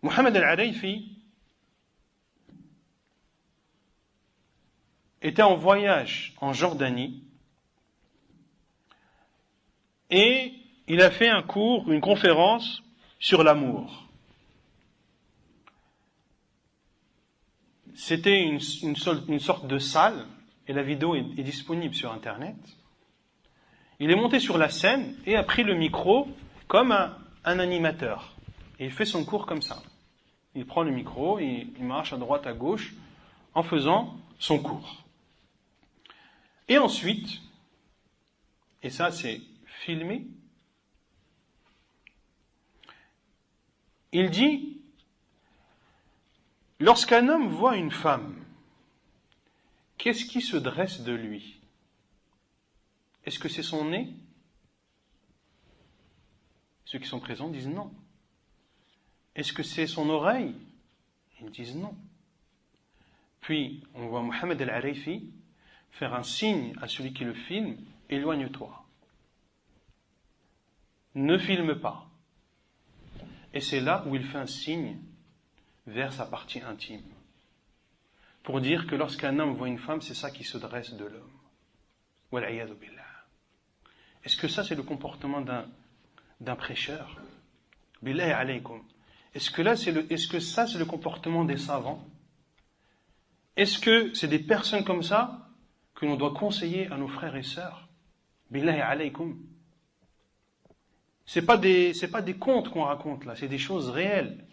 Mohamed al-Arayfi était en voyage en Jordanie et il a fait un cours, une conférence sur l'amour. C'était une sorte de salle, et la vidéo est disponible sur Internet. Il est monté sur la scène et a pris le micro comme un animateur. Et il fait son cours comme ça. Il prend le micro et il marche à droite, à gauche, en faisant son cours. Et ensuite, et ça c'est filmé, il dit, lorsqu'un homme voit une femme, qu'est-ce qui se dresse de lui? Est-ce que c'est son nez? Ceux qui sont présents disent non. Est-ce que c'est son oreille? Ils disent non. Puis, on voit Mohamed al-Arayfi faire un signe à celui qui le filme, éloigne-toi. Ne filme pas. Et c'est là où il fait un signe vers sa partie intime. Pour dire que lorsqu'un homme voit une femme, c'est ça qui se dresse de l'homme. Wal'iyadu billah. Est-ce que ça c'est le comportement d'un prêcheur? Billahi alaykum. Est-ce que ça c'est le comportement des savants? Est-ce que c'est des personnes comme ça que l'on doit conseiller à nos frères et sœurs? Billahi alaykum. C'est pas des contes qu'on raconte là, c'est des choses réelles.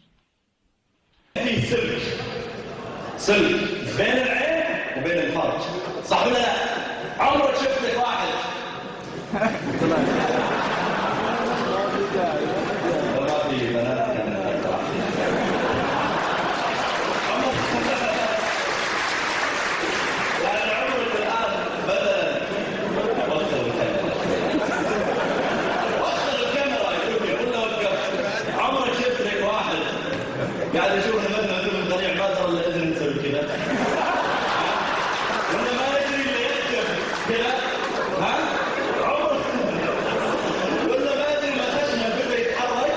قاعد اشوف مثلا فيلم طليع بدر الاذن مسوي كذا ولا ما يدري اللي يكتب كذا ها عمر ولا ما يدري ما خشمه بدا يتحرك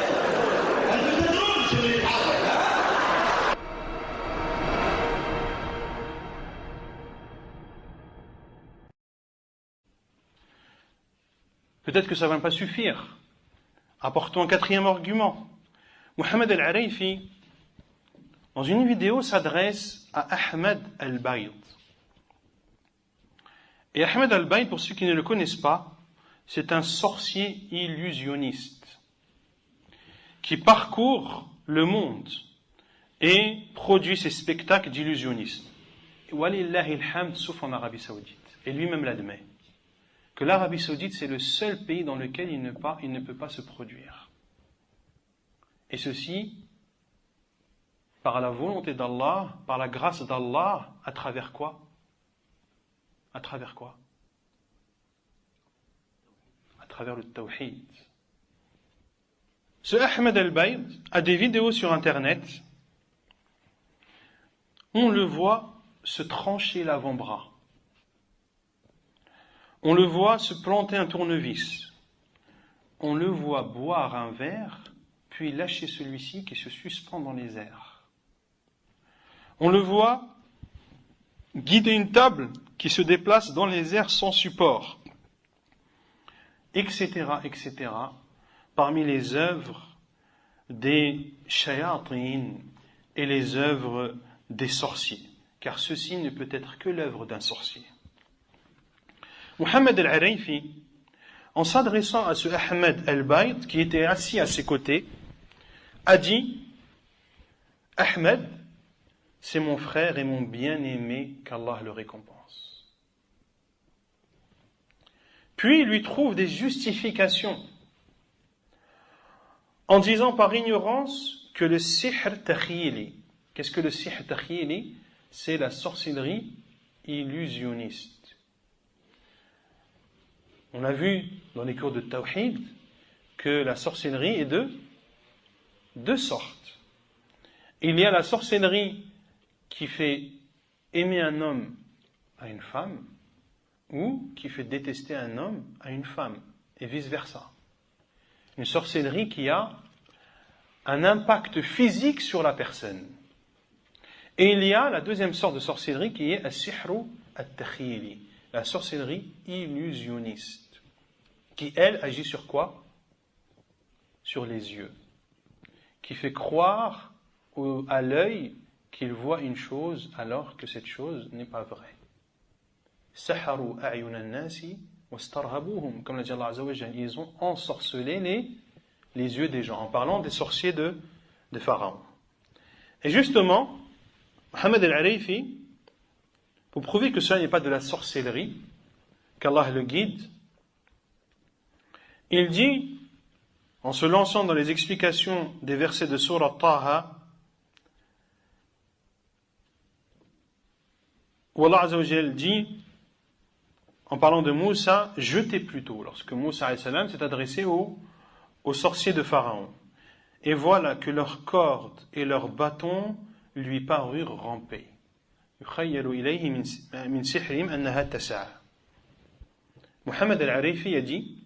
انتم تدرون شو اللي يتحرك ها. Peut-être que ça ne va pas suffire. Apportons un quatrième argument. Mohamed al-Arayfi, dans une vidéo, s'adresse à Ahmed al-Bayd. Et Ahmed al-Bayd, pour ceux qui ne le connaissent pas, c'est un sorcier illusionniste qui parcourt le monde et produit ses spectacles d'illusionnisme. Walillahi alhamd, sauf en Arabie Saoudite. Et lui-même l'admet. Que l'Arabie Saoudite, c'est le seul pays dans lequel il ne peut pas se produire. Et ceci, par la volonté d'Allah, par la grâce d'Allah, à travers quoi? À travers quoi? À travers le tawhid. Ce Ahmed al-Bayd a des vidéos sur Internet. On le voit se trancher l'avant-bras. On le voit se planter un tournevis. On le voit boire un verre, puis lâcher celui-ci qui se suspend dans les airs. On le voit guider une table qui se déplace dans les airs sans support, etc., etc., parmi les œuvres des shayatin et les œuvres des sorciers, car ceci ne peut être que l'œuvre d'un sorcier. Mohamed al-Arayfi, en s'adressant à ce Ahmed al-Bayd, qui était assis à ses côtés, a dit: Ahmed, c'est mon frère et mon bien-aimé, qu'Allah le récompense. Puis il lui trouve des justifications en disant par ignorance que le sihr takhyili. Qu'est-ce que le sihr takhyili? C'est la sorcellerie illusionniste. On a vu dans les cours de Tawhid que la sorcellerie est de deux sortes. Il y a la sorcellerie qui fait aimer un homme à une femme ou qui fait détester un homme à une femme et vice-versa. Une sorcellerie qui a un impact physique sur la personne. Et il y a la deuxième sorte de sorcellerie qui est as-sihru at-takhili, la sorcellerie illusionniste, qui elle agit sur quoi? Sur les yeux, qui fait croire à l'œil qu'il voit une chose alors que cette chose n'est pas vraie. Saharu a'yun an-nasi wastarhabuhum, comme l'a dit Allah Azza wa Jalla, ils ont ensorcelé les yeux des gens, en parlant des sorciers de Pharaon. Et justement, Mohammed al-Arifi, pour prouver que cela n'est pas de la sorcellerie, qu'Allah le guide, il dit, en se lançant dans les explications des versets de Surah Taha, où Allah Azza wa Jalla dit, en parlant de Moussa, jetez plutôt, lorsque Moussa alayhi salam s'est adressé aux sorciers de Pharaon. Et voilà que leurs cordes et leurs bâtons lui parurent rampés. Mohammed al-Arifi a dit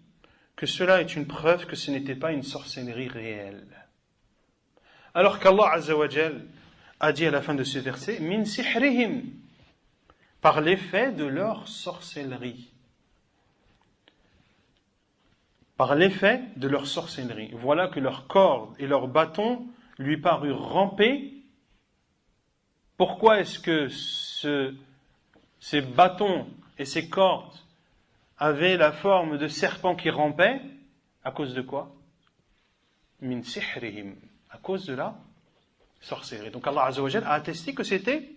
que cela est une preuve que ce n'était pas une sorcellerie réelle. Alors qu'Allah Azza wa Jal a dit à la fin de ce verset, min sihrihim, par l'effet de leur sorcellerie. Par l'effet de leur sorcellerie. Voilà que leurs cordes et leurs bâtons lui parurent ramper. Pourquoi est-ce que ces bâtons et ces cordes avaient la forme de serpents qui rampaient? À cause de quoi? Min sihrihim, à cause de la sorcellerie. Donc Allah Azza wa Jal a attesté que c'était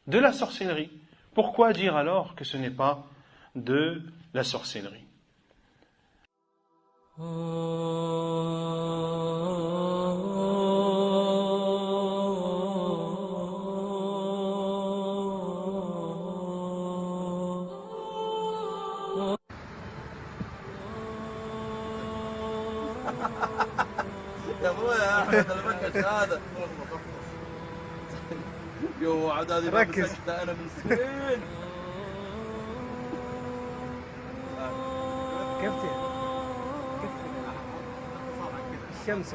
de la sorcellerie. Pourquoi dire alors que ce n'est pas de la sorcellerie? يا ابويا يا احمد المكش هذا يو عاد هذه ركز. انا من سنين كيف الشمس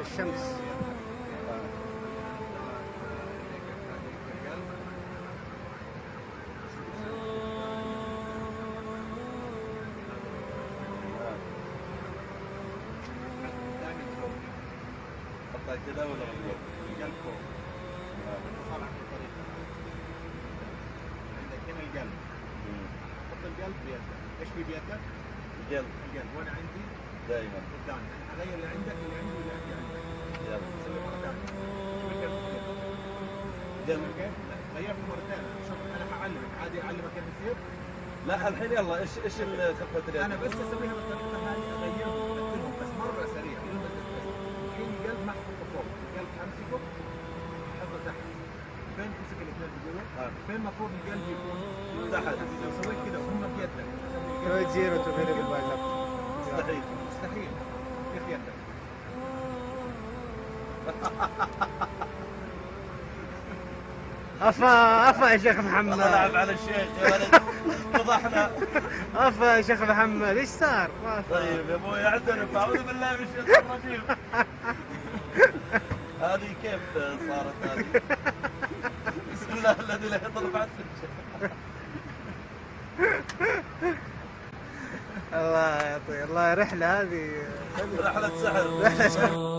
حطها كذا ولا القلب فوق صالح في طريقة عندك هنا القلب حط القلب بيدك ايش في بيدك؟ القلب وانا عندي دائما قدامي انا حغير اللي عندك واللي عندي واللي عندي عندك يلا نسوي مرة ثانية قلب كيف؟ لا غيرت مرتين شوف انا حعلمك عادي اعلمك كيف يصير لا الحين يلا ايش خفة اليد انا بس اسويها بالطريقة هذه اغيرهم ابدلهم بس مرة سريع الحين القلب ما احطه فوق القلب امسكه احطه تحت فين تمسك الاثنين بقوة؟ فين المفروض القلب يكون؟ تحت لو سويت كذا وهم بيدك Road zero to variable by left. مستحيل مستحيل كيف يدك؟ افا يا شيخ محمد. الله لعب على الشيخ يا ولد فضحنا. افا يا شيخ محمد ايش صار؟ طيب يا ابوي اعترف اعوذ بالله من الشيطان الرجيم. هذه كيف صارت هذه؟ بسم الله الذي لا يضرب عن الله يعطي الله رحلة هذه رحلة سحر. رحلة سحر.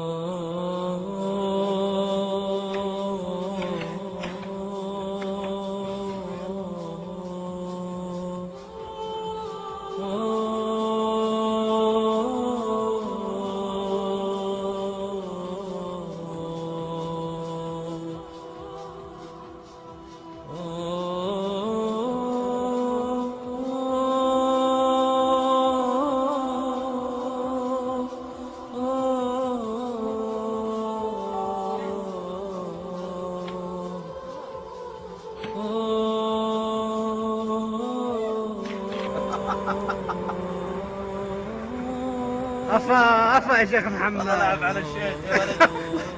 افا يا شيخ محمد. الله لعب على الشيخ يا ولد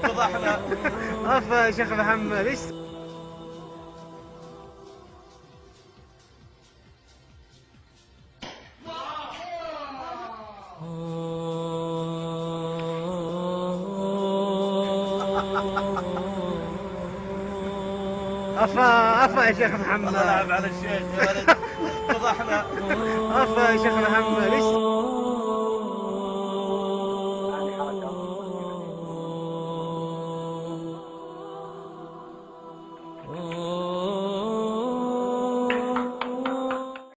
فضحنا. افا يا شيخ محمد ايش افا يا شيخ محمد. الله يلعب على الشيخ يا ولد. فضحنا. افا يا شيخ محمد.